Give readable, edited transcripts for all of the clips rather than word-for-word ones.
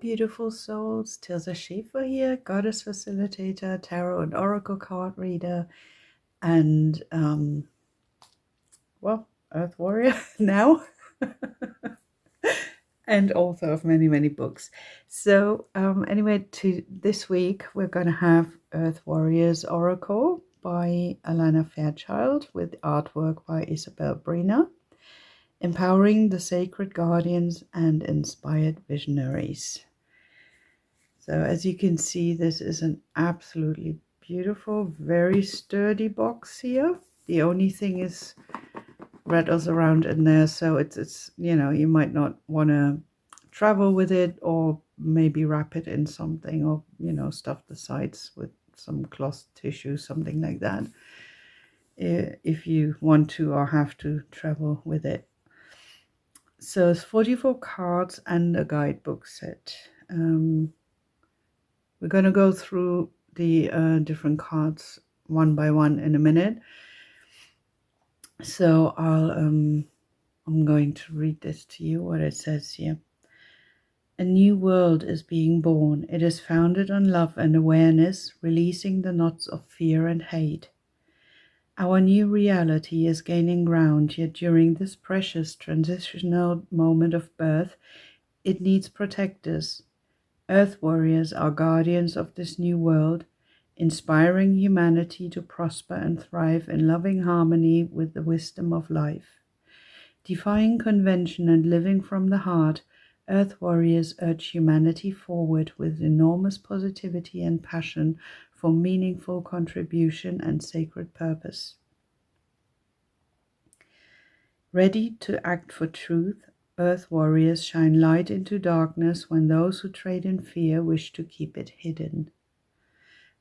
beautiful souls. Tirza Schaefer here, goddess facilitator, tarot and oracle card reader, and well, earth warrior now. And author of many, many books. So anyway, this week we're going to have Earth Warriors Oracle by Alana Fairchild with artwork by Isabel Brina. Empowering the Sacred Guardians and Inspired Visionaries. So as you can see, this is an absolutely beautiful, very sturdy box here. The only thing is rattles around in there, so it's you know, you might not want to travel with it, or maybe wrap it in something, or you know, stuff the sides with some cloth tissue, something like that, if you want to or have to travel with it. So it's 44 cards and a guidebook set. We're going to go through the different cards one by one in a minute. So I'm going to read this to you, what it says here. A new world is being born. It is founded on love and awareness, releasing the knots of fear and hate. Our new reality is gaining ground, yet during this precious transitional moment of birth, it needs protectors. Earth warriors are guardians of this new world, inspiring humanity to prosper and thrive in loving harmony with the wisdom of life. Defying convention and living from the heart, Earth warriors urge humanity forward with enormous positivity and passion for meaningful contribution and sacred purpose. Ready to act for truth, Earth warriors shine light into darkness when those who trade in fear wish to keep it hidden.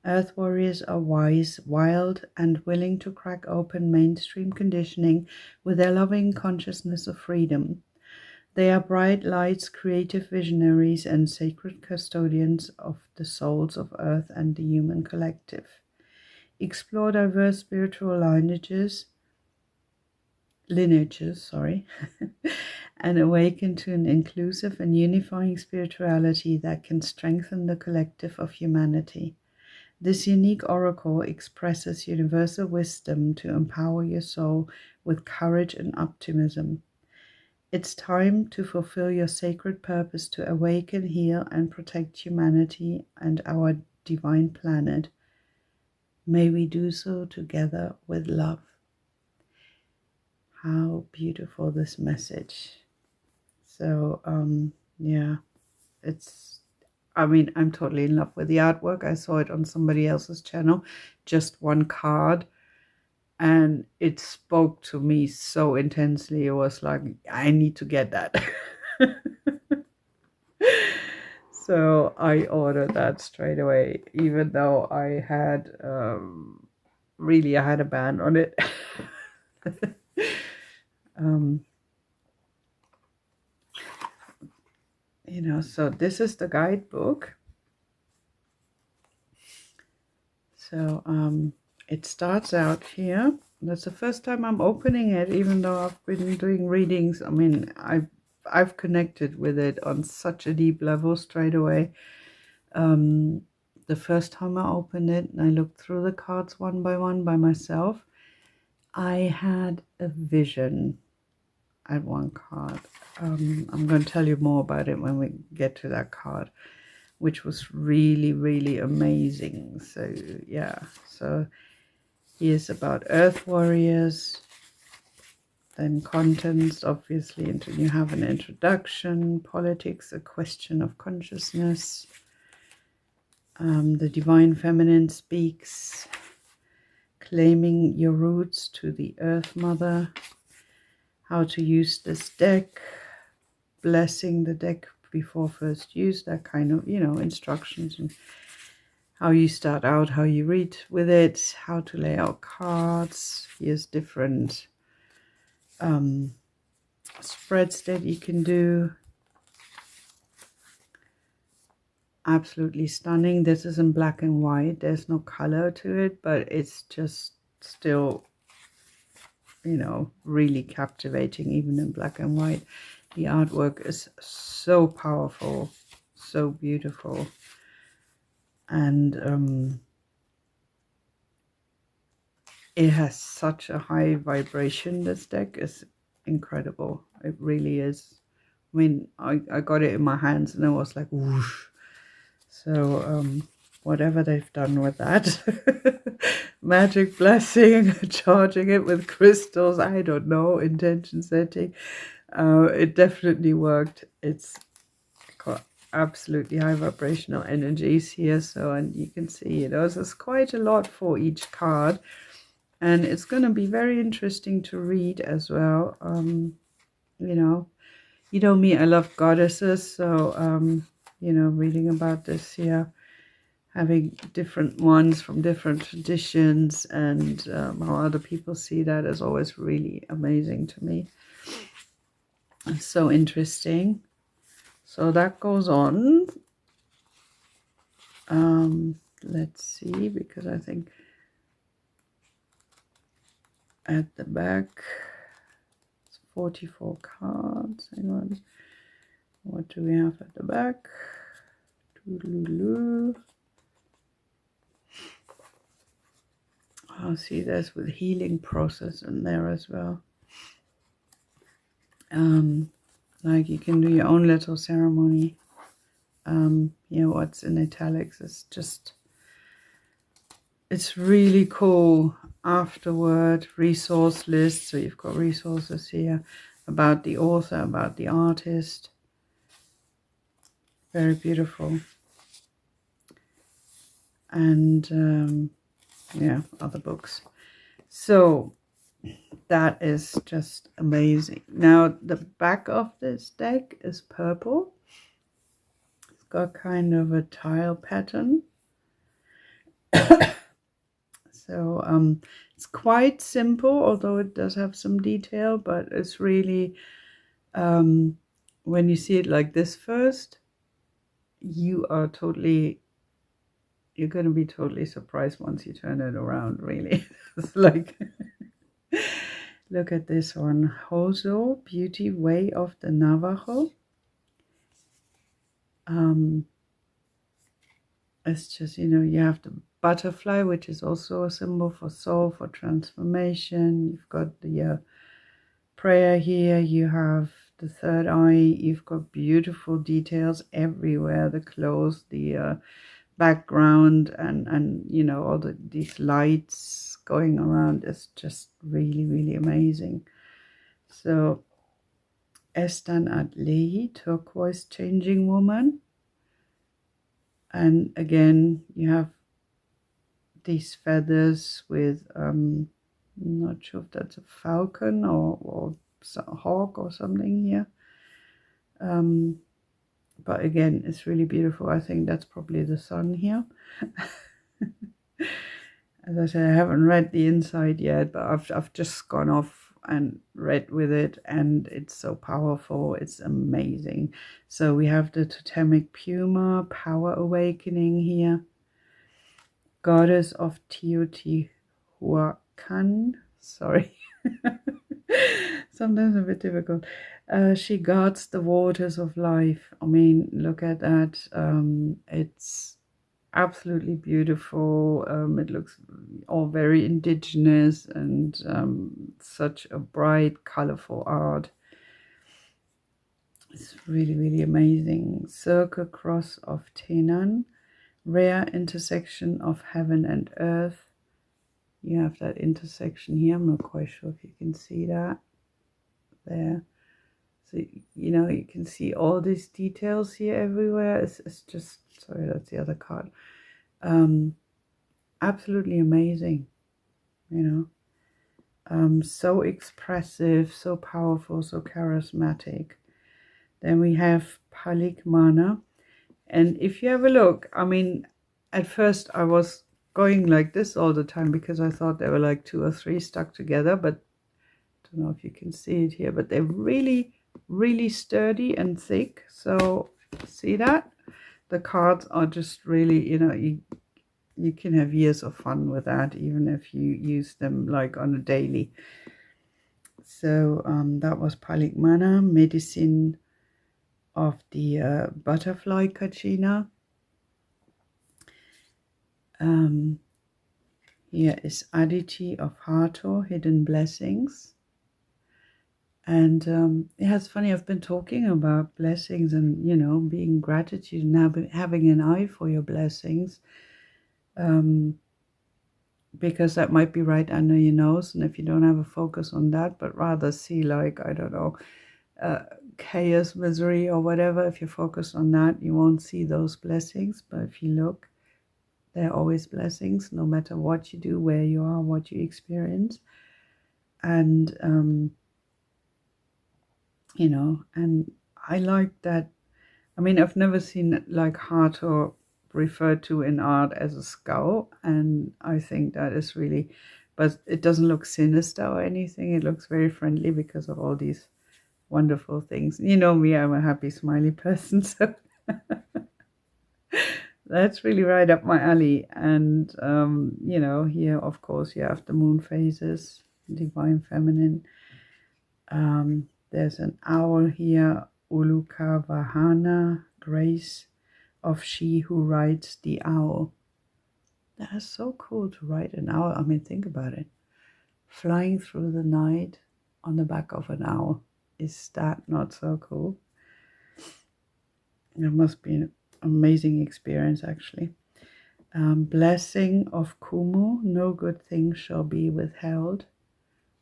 Earth warriors are wise, wild, and willing to crack open mainstream conditioning with their loving consciousness of freedom. They are bright lights, creative visionaries, and sacred custodians of the souls of Earth and the human collective. Explore diverse spiritual lineages, and awaken to an inclusive and unifying spirituality that can strengthen the collective of humanity. This unique oracle expresses universal wisdom to empower your soul with courage and optimism. It's time to fulfill your sacred purpose to awaken, heal, and protect humanity and our divine planet. May we do so together with love. How beautiful this message. So, yeah, I'm totally in love with the artwork. I saw it on somebody else's channel, just one card, and it spoke to me so intensely. It was like, I need to get that. So I ordered that straight away, even though I had I had a ban on it. You know, so this is the guidebook. So it starts out here. That's the first time I'm opening it, even though I've been doing readings. I mean, I've connected with it on such a deep level straight away. The first time I opened it and I looked through the cards one by myself, I had a vision at one card. I'm going to tell you more about it when we get to that card, which was really, really amazing. So yeah, so here's about Earth Warriors, then contents, obviously, you have an introduction, politics, a question of consciousness, the Divine Feminine speaks, claiming your roots to the Earth Mother, how to use this deck, blessing the deck before first use, that kind of, you know, instructions, and how you start out, how you read with it, how to lay out cards. Here's different spreads that you can do. Absolutely stunning. This is in black and white. There's no color to it, but it's just still, you know, really captivating even in black and white. The artwork is so powerful, so beautiful. And it has such a high vibration. This deck is incredible. It really is. I mean, I got it in my hands and it was like whoosh. So whatever they've done with that, magic blessing, charging it with crystals, I don't know, intention setting, it definitely worked. It's got absolutely high vibrational energies here. So, and you can see, you know, there's quite a lot for each card. And it's going to be very interesting to read as well. You know me, I love goddesses. So, you know, reading about this here, having different ones from different traditions and how other people see that is always really amazing to me. It's so interesting. So that goes on. Let's see, because I think at the back, it's 44 cards. Hang on. What do we have at the back? Oh, see, there's with healing process in there as well. Like you can do your own little ceremony. You know, what's in italics is just, it's really cool. Afterward, resource list. So you've got resources here about the author, about the artist. Very beautiful. And yeah, other books. So that is just amazing. Now the back of this deck is purple. It's got kind of a tile pattern. So it's quite simple, although it does have some detail, but it's really, when you see it like this first, you're going to be totally surprised once you turn it around, really. It's like, look at this one. Hozo, Beauty Way of the Navajo. It's just, you know, you have the butterfly, which is also a symbol for soul, for transformation. You've got the prayer here. You have the third eye. You've got beautiful details everywhere. The clothes, the background, and you know, all these lights going around is just really, really amazing. So, Estan Adlehi, turquoise changing woman. And again, you have these feathers with, I'm not sure if that's a falcon or a hawk or something here. But again, it's really beautiful. I think that's probably the sun here. As I said, I haven't read the inside yet, but I've just gone off and read with it, and it's so powerful. It's amazing. So we have the totemic puma, power awakening here. Goddess of Teotihuacan. Sorry. Sometimes a bit difficult. She guards the waters of life. I mean, look at that. It's absolutely beautiful. It looks all very indigenous and such a bright, colorful art. It's really, really amazing. Circle Cross of Tenan. Rare intersection of heaven and earth. You have that intersection here. I'm not quite sure if you can see that there. So, you know, you can see all these details here everywhere. It's just, sorry, that's the other card. Absolutely amazing, you know. So expressive, so powerful, so charismatic. Then we have Palikmana. And if you have a look, I mean, at first I was going like this all the time because I thought they were like 2 or 3 stuck together, but I don't know if you can see it here, but they're really, really sturdy and thick. So see that? The cards are just really, you know, you can have years of fun with that, even if you use them like on a daily. So that was Palikmana, Medicine of the butterfly kachina. Here is Aditi of Hathor, Hidden Blessings. And yeah, it's funny, I've been talking about blessings and, being gratitude, now having an eye for your blessings, because that might be right under your nose. And if you don't have a focus on that, but rather see, like, I don't know, chaos, misery, or whatever, if you focus on that, you won't see those blessings. But if you look, there are always blessings, no matter what you do, where you are, what you experience. And, and I like that. I mean, I've never seen like Hathor referred to in art as a skull, and I think that is really, but it doesn't look sinister or anything. It looks very friendly because of all these wonderful things. You know me, I'm a happy, smiley person, so that's really right up my alley. And, here, of course, you have the moon phases, divine feminine. There's an owl here, Uluka Vahana, grace of she who rides the owl. That is so cool to ride an owl. I mean, think about it. Flying through the night on the back of an owl. Is that not so cool? It must be an amazing experience, actually. Blessing of Kumu, no good thing shall be withheld.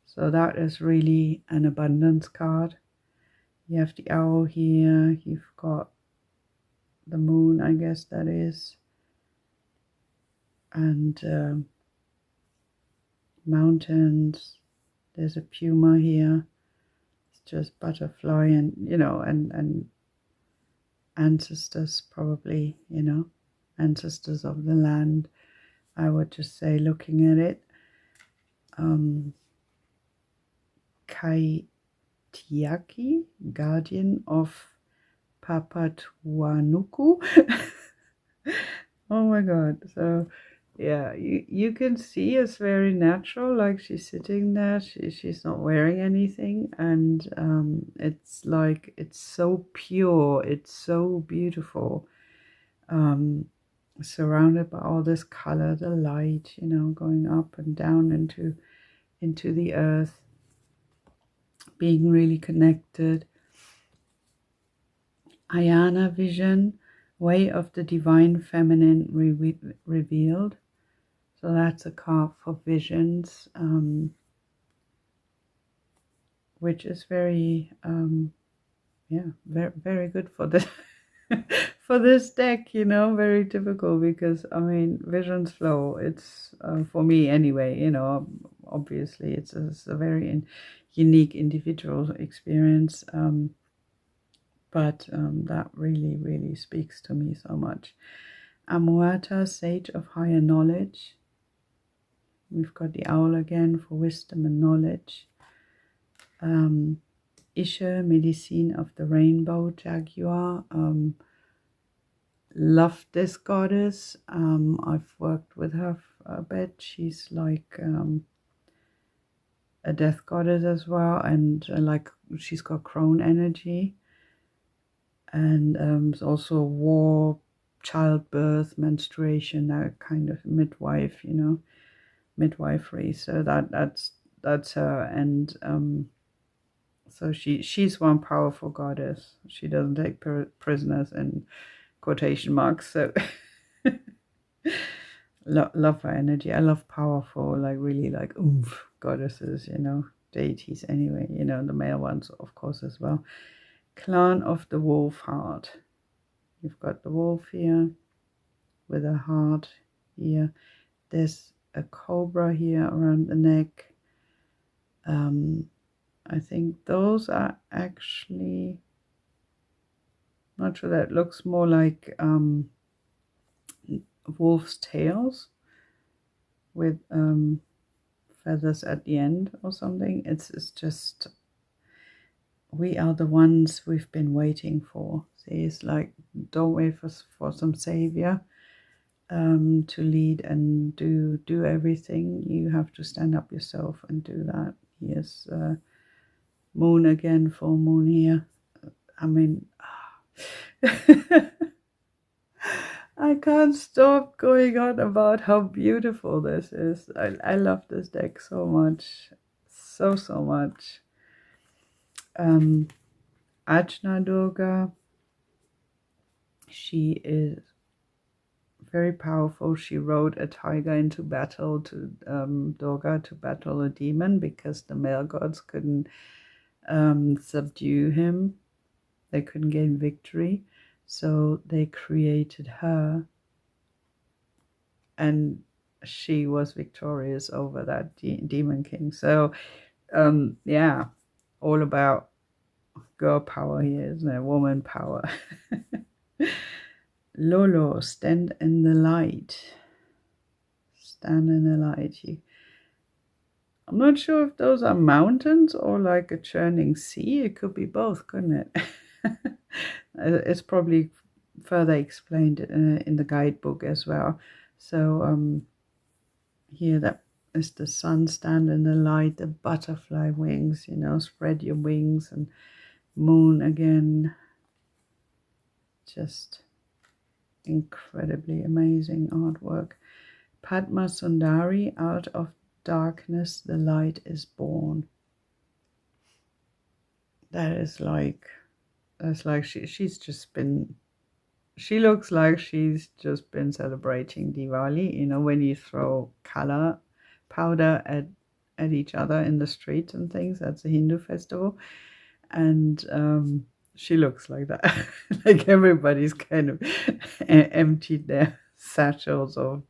So that is really an abundance card. You have the owl here. You've got the moon, I guess that is. And mountains. There's a puma here. It's just butterfly and, and ancestors probably, ancestors of the land. I would just say, looking at it, Kaitiaki, guardian of Papatuanuku. Oh my God. So yeah, you can see it's very natural, like she's sitting there, she's not wearing anything, and it's like, it's so pure, it's so beautiful, surrounded by all this color, the light, going up and down into the earth, being really connected. Ayana vision, way of the divine feminine revealed. So that's a card for visions, which is very, very, very good for this for this deck. Very typical, because I mean, visions flow. It's for me anyway. Obviously, it's a very unique individual experience, but that really, really speaks to me so much. Amuata, sage of higher knowledge. We've got the owl again for wisdom and knowledge. Isha, medicine of the rainbow, jaguar. Love this goddess. I've worked with her a bit. She's like a death goddess as well, and like she's got crone energy. And it's also war, childbirth, menstruation, that kind of midwife, midwifery. So that's her. And so she's one powerful goddess. She doesn't take prisoners in quotation marks. So love her energy. I love powerful, like really like oomph goddesses, deities anyway, the male ones of course as well. Clan of the wolf heart. You've got the wolf here with a heart here. There's a cobra here around the neck. I think those are actually, not sure, that looks more like wolf's tails with feathers at the end or something. It's just, we are the ones we've been waiting for. See, it's like, don't wait for some savior to lead and do everything. You have to stand up yourself and do that. Yes, moon again, full moon here. I mean, I can't stop going on about how beautiful this is. I love this deck so much. So much. Ajna Durga, she is very powerful. She rode a tiger into battle to Durga to battle a demon because the male gods couldn't subdue him. They couldn't gain victory. So they created her, and she was victorious over that demon king. So yeah, all about girl power here, isn't it? Woman power. Lolo, stand in the light. Stand in the light. I'm not sure if those are mountains or like a churning sea. It could be both, couldn't it? It's probably further explained in the guidebook as well. So here that is the sun, stand in the light, the butterfly wings, spread your wings, and moon again. Just incredibly amazing artwork. Padma Sundari, out of darkness the light is born. That's like she's just been, she looks like she's just been celebrating Diwali, when you throw color powder at each other in the streets and things. That's a Hindu festival. And she looks like that. Like everybody's kind of emptied their satchels of,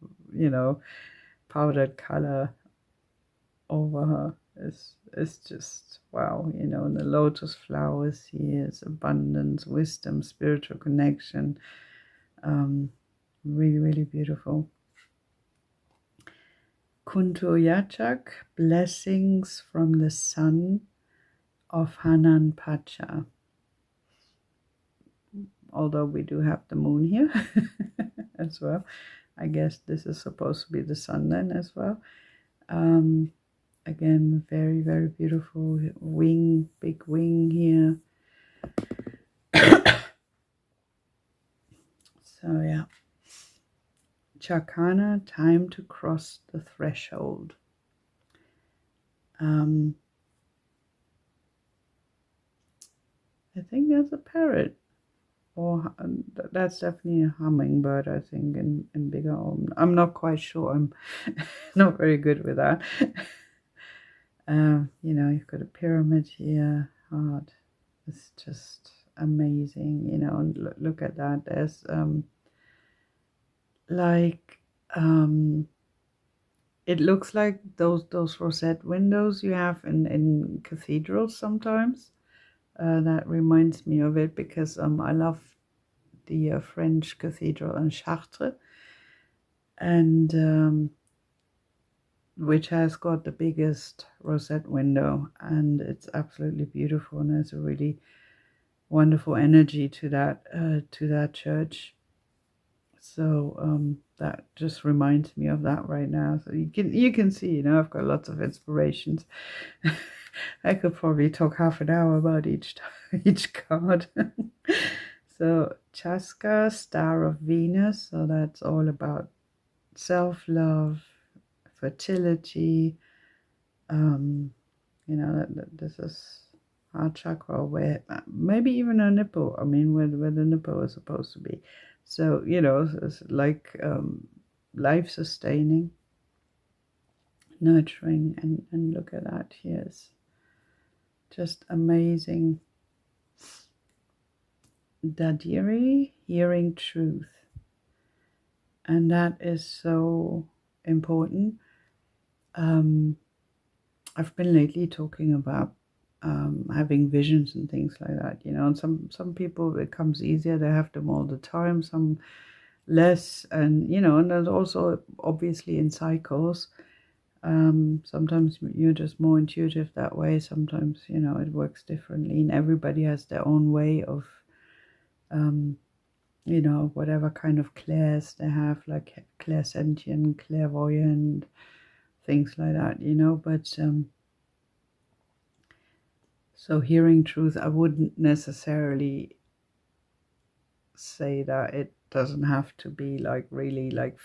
powdered color over her. It's just wow, and the lotus flowers here is abundance, wisdom, spiritual connection. Really, really beautiful. Kuntur Yachak, blessings from the son of Hanan Pacha. Although we do have the moon here as well. I guess this is supposed to be the sun then as well. Again, very, very beautiful wing, big wing here. So yeah. Chakana, time to cross the threshold. I think that's a parrot. Or that's definitely a hummingbird, I think, in bigger. I'm not quite sure. I'm not very good with that. You've got a pyramid here, heart. It's just amazing, and look at that. There's it looks like those rosette windows you have in cathedrals sometimes. That reminds me of it because I love the French cathedral in Chartres, and which has got the biggest rosette window, and it's absolutely beautiful, and there's a really wonderful energy to that church. So that just reminds me of that right now. So you can see, I've got lots of inspirations. I could probably talk half an hour about each card. So Chaska, Star of Venus. So that's all about self-love, fertility. This is heart chakra, where maybe even a nipple. I mean, where the nipple is supposed to be. So it's like life-sustaining, nurturing, and look at that. Here's just amazing. Dadiri, hearing truth, and that is so important. I've been lately talking about having visions and things like that, and some people it comes easier, they have them all the time, some less, and and there's also obviously in cycles. Sometimes you're just more intuitive that way, sometimes it works differently, and everybody has their own way of whatever kind of clairs they have, like clairsentient, clairvoyant, things like that, but so hearing truth, I wouldn't necessarily say that it doesn't have to be like really like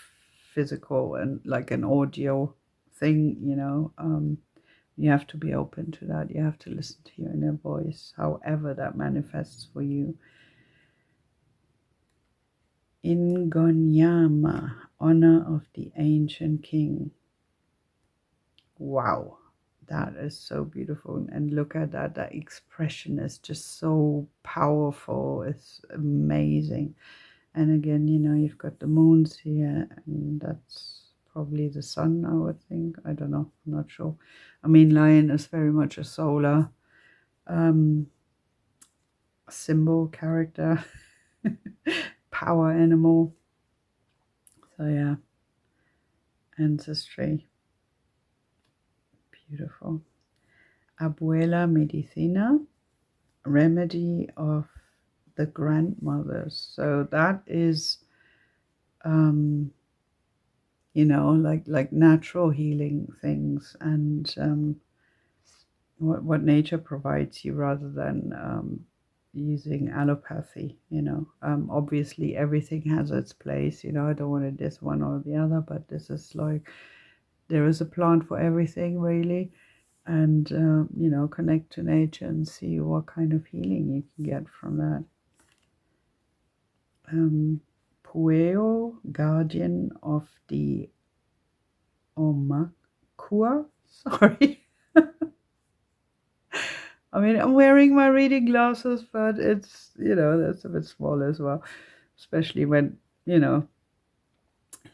physical and like an audio thing, you know. You have to be open to that. You have to listen to your inner voice, however that manifests for you. Ingonyama, honor of the ancient king. Wow, that is so beautiful. And look at that. That expression is just so powerful. It's amazing. And again, you know, you've got the moons here, and that's probably the sun, I would think. I don't know. I'm not sure. I mean, lion is very much a solar symbol, character, power animal. So yeah, ancestry. Beautiful. Abuela medicina, remedy of the grandmothers. So that is, you know, like natural healing things, and what nature provides you rather than using allopathy. You know, obviously everything has its place. You know, I don't want to diss one or the other, but this is like there is a plant for everything really. And you know, connect to nature and see what kind of healing you can get from that. Pueo, guardian of the Omakua. Sorry. I mean, I'm wearing my reading glasses, but it's, you know, that's a bit small as well, especially when, you know,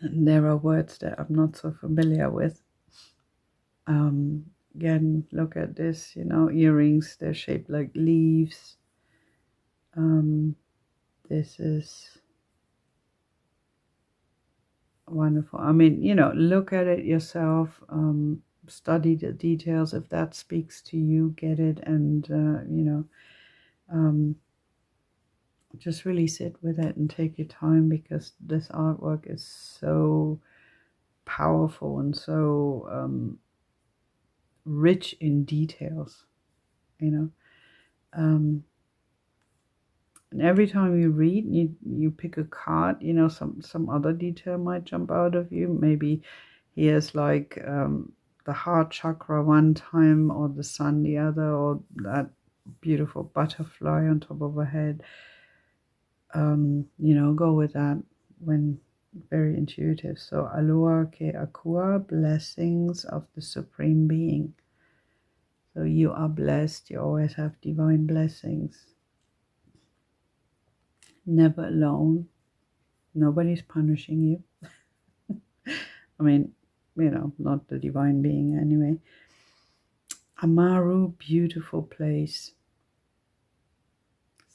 there are words that I'm not so familiar with. Again, look at this, you know, earrings, they're shaped like leaves. This is wonderful. I mean, you know, look at it yourself, study the details. If that speaks to you, get it, and, you know, just really sit with it and take your time, because this artwork is so powerful and so rich in details, you know. And every time you read, you pick a card, you know, some other detail might jump out of you. Maybe here's like the heart chakra one time, or the sun the other, or that beautiful butterfly on top of her head. You know, go with that when very intuitive. So aloha ke akua, blessings of the Supreme Being. So you are blessed. You always have divine blessings. Never alone. Nobody's punishing you. I mean, you know, not the divine being anyway. Amaru, beautiful place.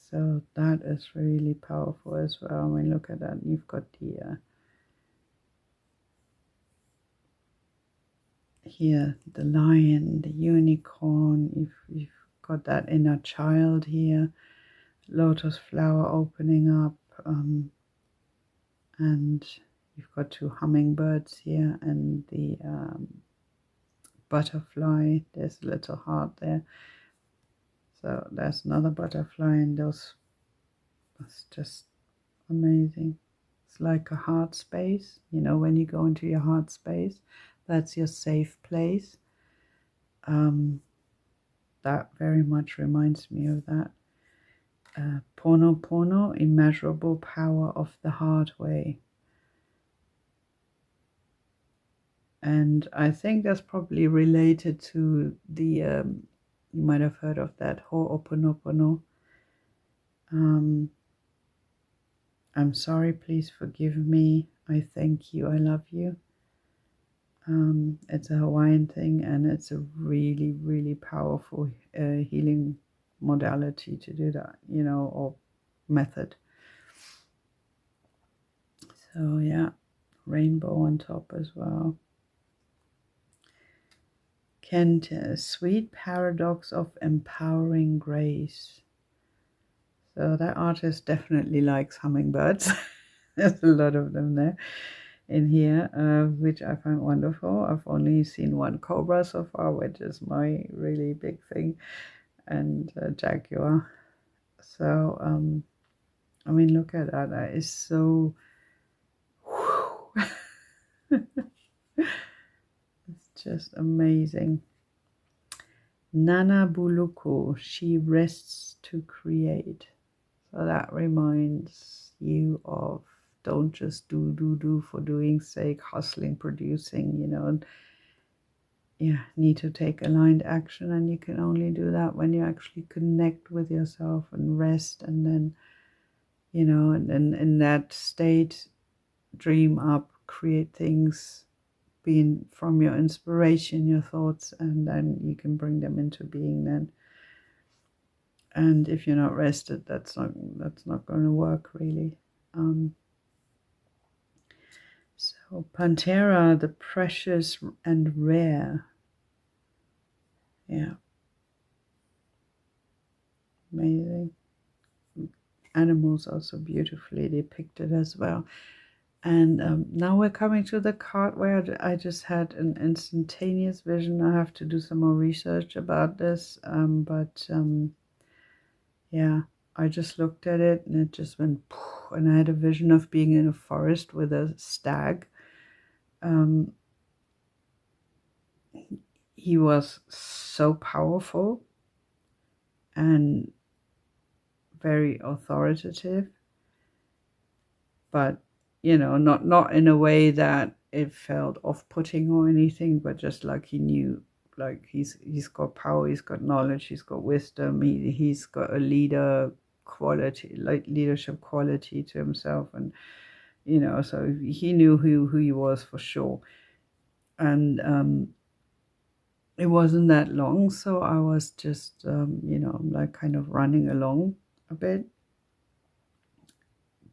So that is really powerful as well. I mean, look at that. You've got the here, the lion, the unicorn. You've got that inner child here. Lotus flower opening up, and you've got two hummingbirds here, and the butterfly. There's a little heart there. So there's another butterfly, and that's just amazing. It's like a heart space. You know, when you go into your heart space, that's your safe place. That very much reminds me of that. Pono Pono, immeasurable power of the heart way. And I think that's probably related to the, you might have heard of that, Ho'oponopono. I'm sorry, please forgive me. I thank you, I love you. It's a Hawaiian thing, and it's a really, really powerful healing modality to do that, you know, or method. So yeah, rainbow on top as well. Kent, sweet paradox of empowering grace. So that artist definitely likes hummingbirds. There's a lot of them there in here, which I find wonderful. I've only seen one cobra so far, which is my really big thing, and jaguar. So I mean, look at that. That is so... It's just amazing. Nana Buluku, she rests to create. So that reminds you of, don't just do for doing's sake, hustling, producing, you know. And yeah, need to take aligned action, and you can only do that when you actually connect with yourself and rest, and then, you know, and then in that state, dream up, create things being from your inspiration, your thoughts, and then you can bring them into being then. And if you're not rested, that's not going to work really. So Pantera, the precious and rare. Yeah, amazing. Animals also beautifully depicted as well. And now we're coming to the card where I just had an instantaneous vision. I have to do some more research about this, but yeah, I just looked at it and it just went poof, and I had a vision of being in a forest with a stag. He was so powerful and very authoritative, but you know, not in a way that it felt off-putting or anything, but just like he knew, like he's got power, he's got knowledge, he's got wisdom, he's got a leader quality, like leadership quality to himself, and you know, so he knew who he was for sure. And it wasn't that long, so I was just you know, like kind of running along a bit,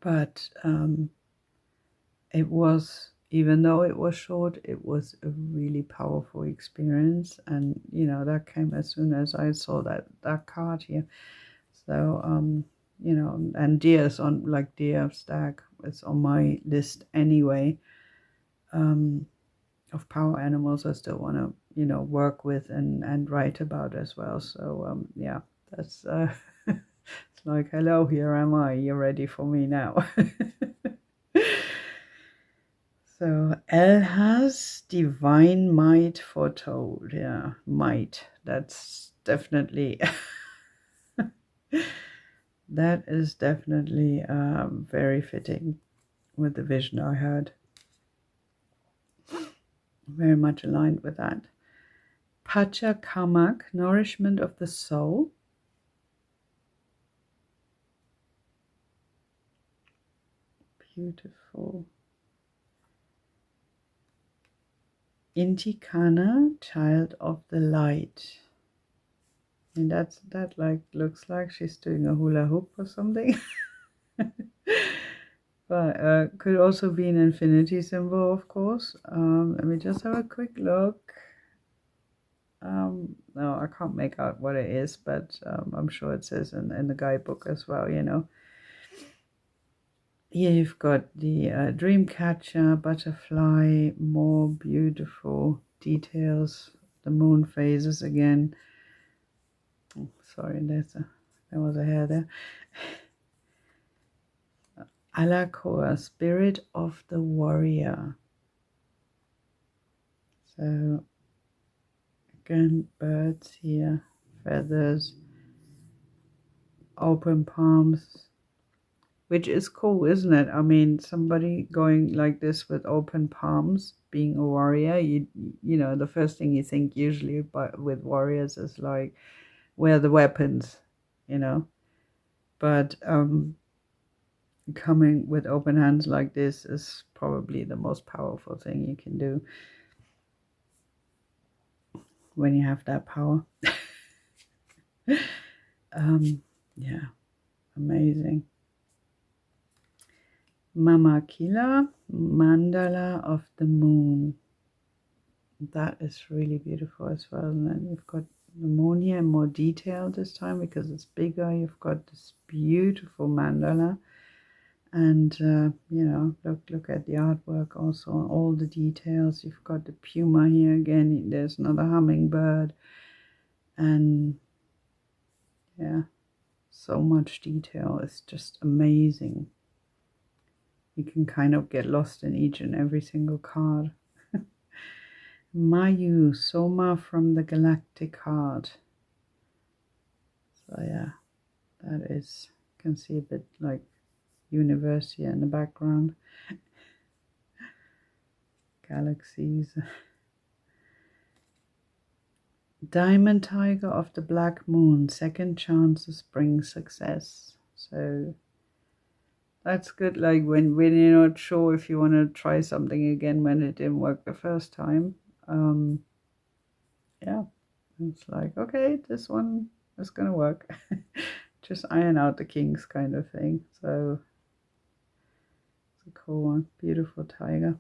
but it was, even though it was short, it was a really powerful experience. And you know, that came as soon as I saw that card here. So you know, and deer's on, like deer, stag, it's on my list anyway, of power animals I still want to, you know, work with and write about as well. So yeah, that's it's like, hello, here am I, you're ready for me now. So El has divine might foretold. Yeah, might. That's definitely that is definitely very fitting with the vision I had. Very much aligned with that. Pachakamak, nourishment of the soul. Beautiful. Intikana, child of the light. And that like looks like she's doing a hula hoop or something. But could also be an infinity symbol, of course. Let me just have a quick look. No, I can't make out what it is, but I'm sure it says in the guidebook as well, you know. Here you've got the dream catcher, butterfly, more beautiful details, the moon phases again. Oh, sorry, there was a hair there. Alakoa, spirit of the warrior. So again, birds here, feathers, open palms, which is cool, isn't it? I mean, somebody going like this with open palms, being a warrior, you know, the first thing you think usually about with warriors is like, where are the weapons, you know? But coming with open hands like this is probably the most powerful thing you can do when you have that power. Yeah, amazing. Mama Kila, mandala of the moon. That is really beautiful as well. And then you've got the moon here in more detail this time because it's bigger. You've got this beautiful mandala. And, you know, look at the artwork also, all the details. You've got the puma here again. There's another hummingbird. And, yeah, So much detail. It's just amazing. You can kind of get lost in each and every single card. Mayu, Soma from the Galactic Heart. So yeah, that is, you can see a bit like universe here in the background. Galaxies. Diamond Tiger of the Black Moon, second chances bring success. So that's good, like when you're not sure if you want to try something again when it didn't work the first time. Yeah, it's like, okay, this one is gonna work. Just iron out the kinks kind of thing. So it's a cool one. Beautiful tiger.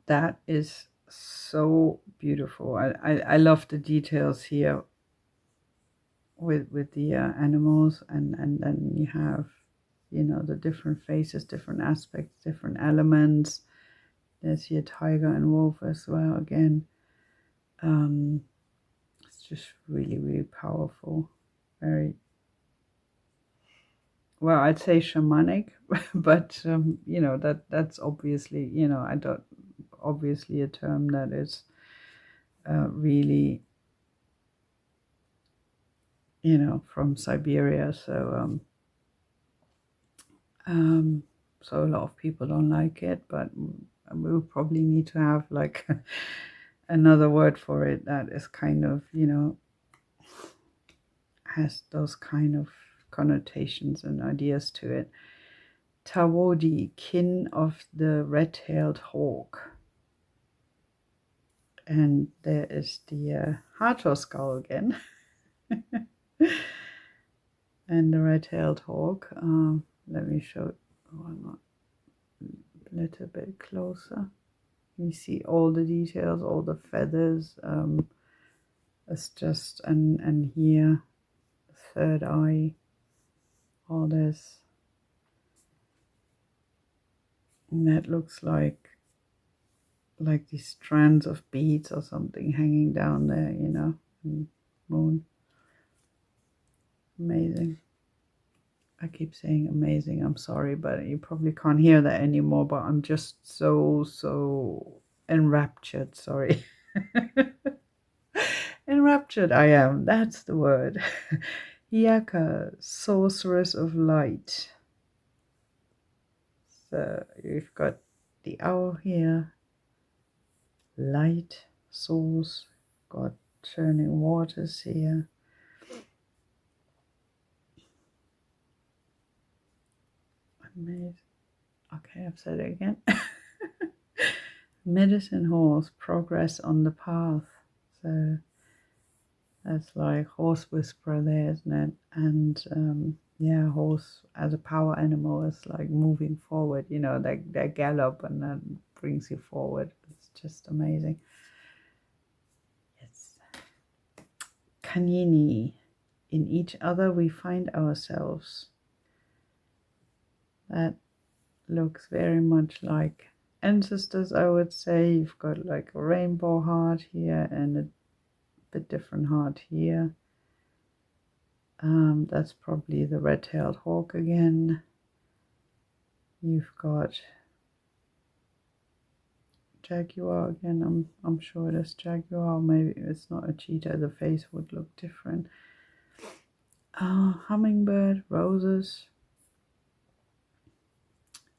That is so beautiful. I love the details here with the animals, and then you have, you know, the different faces, different aspects, different elements. There's here tiger and wolf as well again. It's just really, really powerful. Very, well, I'd say shamanic, but you know, that's obviously, you know, I don't, obviously a term that is really, you know, from Siberia. So so a lot of people don't like it, but we'll probably need to have like another word for it that is kind of, you know, has those kind of connotations and ideas to it. Tawodi, kin of the red-tailed hawk. And there is the Hathor skull again. And the red-tailed hawk. Let me show one a little bit closer. You see all the details, all the feathers. It's just, and here, the third eye, all this. And that looks like these strands of beads or something hanging down there, you know, and moon. Amazing. I keep saying amazing, I'm sorry, but you probably can't hear that anymore, but I'm just so enraptured, sorry. Enraptured I am, that's the word. Hyaka, sorceress of light. So you've got the owl here, light source, got turning waters here. Amazing. Okay, I've said it again. Medicine horse, progress on the path. So that's like horse whisperer there, isn't it? And yeah, horse as a power animal is like moving forward, you know, that gallop and that brings you forward. It's just amazing. Yes. Kanini, in each other we find ourselves. That looks very much like ancestors, I would say. You've got like a rainbow heart here and a bit different heart here. That's probably the red-tailed hawk again. You've got jaguar again. I'm sure it is jaguar. Maybe it's not a cheetah. The face would look different. Hummingbird, roses.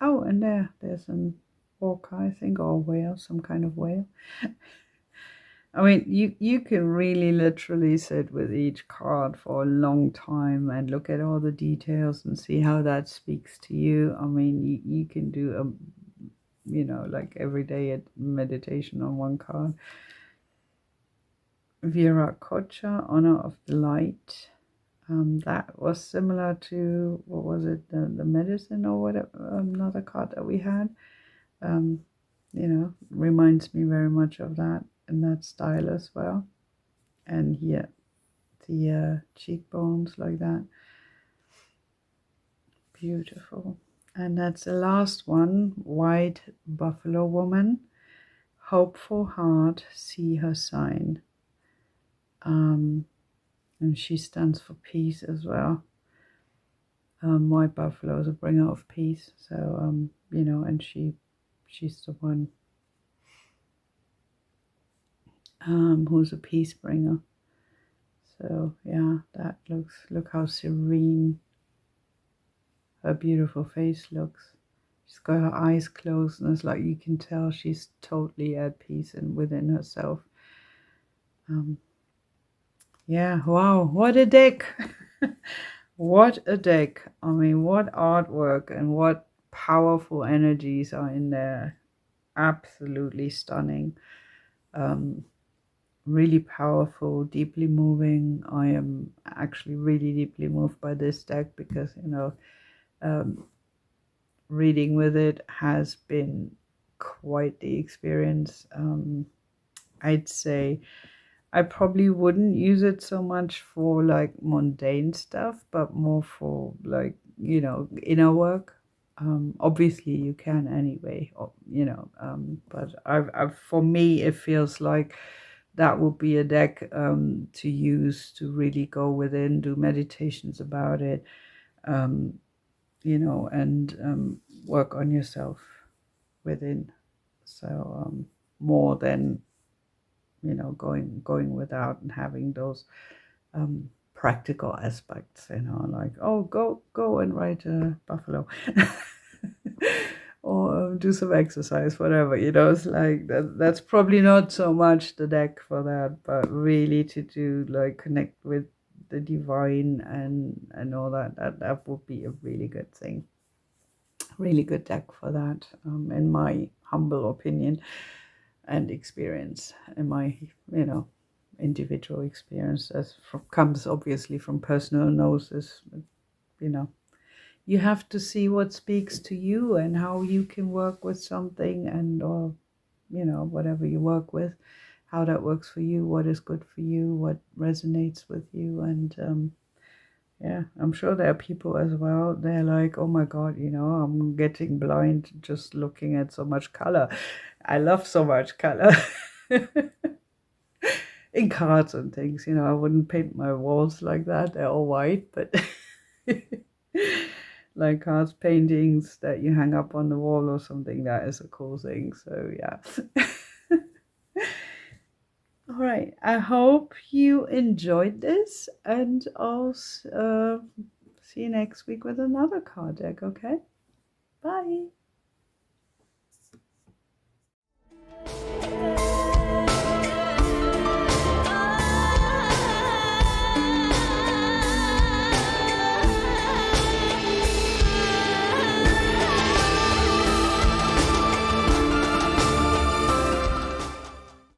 Oh, and there's an orca, I think, or a whale, some kind of whale. I mean, you can really literally sit with each card for a long time and look at all the details and see how that speaks to you. I mean, you can do you know, like everyday meditation on one card. Viracocha, Honor of the Light. That was similar to, what was it, the medicine or whatever, another card that we had. You know, reminds me very much of that in that style as well. And here, the cheekbones like that. Beautiful. And that's the last one, White Buffalo Woman. Hopeful heart, see her sign. and she stands for peace as well. White buffalo is a bringer of peace, so you know, and she's the one who's a peace bringer. So yeah, that look how serene her beautiful face looks. She's got her eyes closed, and it's like you can tell she's totally at peace and within herself. Yeah, wow, what a deck! What a deck! I mean, what artwork and what powerful energies are in there. Absolutely stunning. Really powerful, deeply moving. I am actually really deeply moved by this deck because, you know, reading with it has been quite the experience. I'd say I probably wouldn't use it so much for like mundane stuff, but more for like, you know, inner work. Obviously you can anyway, you know, but I've for me, it feels like that would be a deck to use to really go within, do meditations about it, you know, and work on yourself within. So more than, you know, going without and having those practical aspects, you know, like, oh, go and ride a buffalo or do some exercise, whatever, you know. It's like that's probably not so much the deck for that, but really to do like connect with the divine and all that would be a really good thing, really good deck for that, in my humble opinion and experience, in my, you know, individual experience, as comes obviously from personal gnosis. You know, you have to see what speaks to you and how you can work with something, and or, you know, whatever you work with, how that works for you, what is good for you, what resonates with you. And yeah, I'm sure there are people as well, they're like, oh my god, you know, I'm getting blind just looking at so much color. I love so much color. In cards and things, you know, I wouldn't paint my walls like that, they're all white, but like cards, paintings that you hang up on the wall or something, that is a cool thing. So yeah. All right, I hope you enjoyed this, and I'll see you next week with another card deck. Okay, bye.